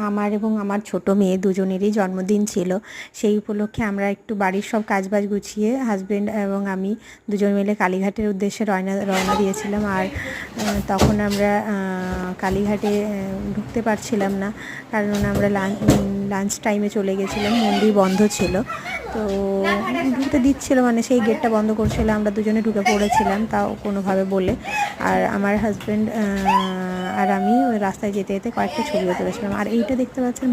আমার এবং আমার ছোট মেয়ে দুজনেরই জন্মদিন ছিল। সেই উপলক্ষে আমরা একটু বাড়ির সব কাজবাজ গুছিয়ে হাজব্যান্ড এবং আমি দুজন মিলে কালীঘাটের উদ্দেশ্যে রওনা দিয়েছিলাম। আর তখন আমরা কালীঘাটে ঢুকতে পারছিলাম না, কারণ আমরা লাঞ্চ টাইমে চলে গেছিলাম, মন্দির বন্ধ ছিল। তো ঢুকতে দিচ্ছিল, মানে সেই গেটটা বন্ধ করছিল, আমরা দুজনে ঢুকে পড়েছিলাম তাও কোনোভাবে বলে। আর আমার হাজব্যান্ড আর আমি ওই রাস্তায় যেতে যেতে কয়েকটা ছবিও তুলেছিলাম। আর এইটা দেখতে পাচ্ছেন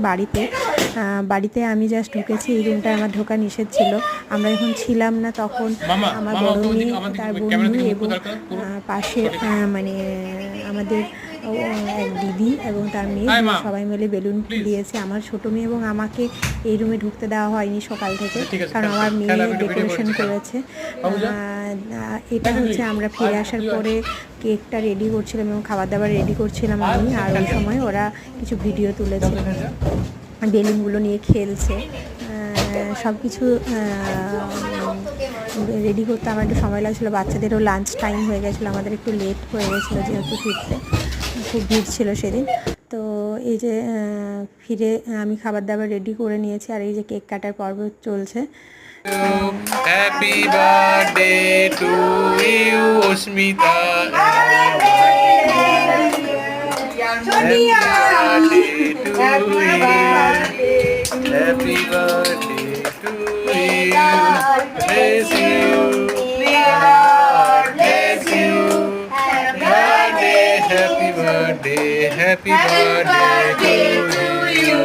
বাড়িতে আমি জাস্ট ঢুকেছি, এই রুমটা আমার ঢোকা নিষেধ ছিল। আমরা যখন ছিলাম না তখন আমার বড় মেয়ে, তার বন্ধু এবং পাশে মানে আমাদের এক দিদি এবং তার মেয়ে সবাই মিলে বেলুন দিয়েছে। আমার ছোটো মেয়ে এবং আমাকে এই রুমে ঢুকতে দেওয়া হয়নি সকাল থেকে, কারণ আমার মেয়ে ডেকোরেশন করেছে। এটা হচ্ছে আমরা ফিরে আসার পরে কেকটা রেডি করছিলাম এবং খাবার দাবার রেডি করছিলাম আমি, আর ওই সময় ওরা কিছু ভিডিও তুলেছে, বেলুনগুলো নিয়ে খেলছে। সব কিছু রেডি করতে আমার একটু সময় লাগছিলো, বাচ্চাদেরও লাঞ্চ টাইম হয়ে গেছিলো, আমাদের একটু লেট হয়ে গেছিলো যেহেতু ফিরতে, খুব ভিড় ছিল সেদিন। তো এই যে ফিরে আমি খাবার দাবার রেডি করে নিয়েছি, আর এই যে কেক কাটার পর্ব চলছে। Happy birthday to you Asmita, happy birthday to you, bless you, bless you, happy birthday to you.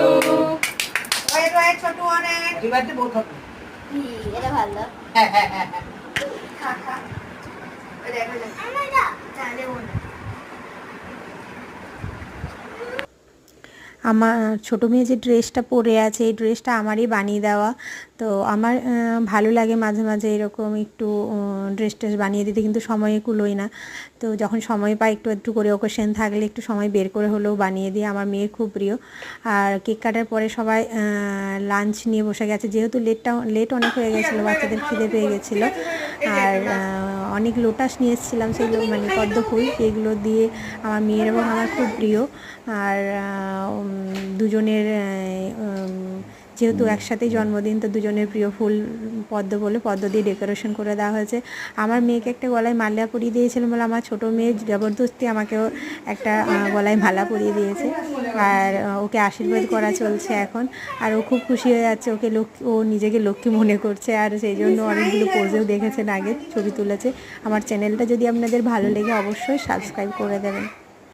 ছোট অনেক এবারে বহুত হবে। এটা ভালো। খা খা। এটা এটা তাহলে ওনা। আমার ছোটো মেয়ে যে ড্রেসটা পরে আছে, এই ড্রেসটা আমারই বানিয়ে দেওয়া। তো আমার ভালো লাগে মাঝে মাঝে এরকম একটু ড্রেস বানিয়ে দিতে, কিন্তু সময়ে কুলোই না। তো যখন সময় পাই একটু করে ওকেশন থাকলে একটু সময় বের করে হলেও বানিয়ে দিই। আমার মেয়ের খুব প্রিয়। আর কেক কাটার পরে সবাই লাঞ্চ নিয়ে বসে গেছে, যেহেতু লেট অনেক হয়ে গেছিলো, বাচ্চাদের খিদে পেয়ে গেছিলো। আর অনেক লোটাস নিয়ে এসেছিলাম, সেগুলো মানে পদ্ম ফুল, এগুলো দিয়ে আমার মেয়ের এবং আমার খুব প্রিয়। আর দুজনের যেহেতু একসাথেই জন্মদিন, তো দুজনের প্রিয় ফুল পদ্ম বলে পদ্ম দিয়ে ডেকোরেশন করে দেওয়া হয়েছে। আমার মেয়েকে একটা গলায় মালা পরিয়ে দিয়েছিলাম বলে আমার ছোটো মেয়ে জবরদস্তি আমাকেও একটা গলায় মালা পরিয়ে দিয়েছে, আর ওকে আশীর্বাদ করা চলছে এখন। আর ও খুব খুশি হয়ে যাচ্ছে, ও নিজেকে লক্ষ্মী মনে করছে, আর সেই জন্য অনেকগুলো পোজেও দেখেছেন, আগে ছবি তুলেছে। আমার চ্যানেলটা যদি আপনাদের ভালো লেগে অবশ্যই সাবস্ক্রাইব করে দেবেন।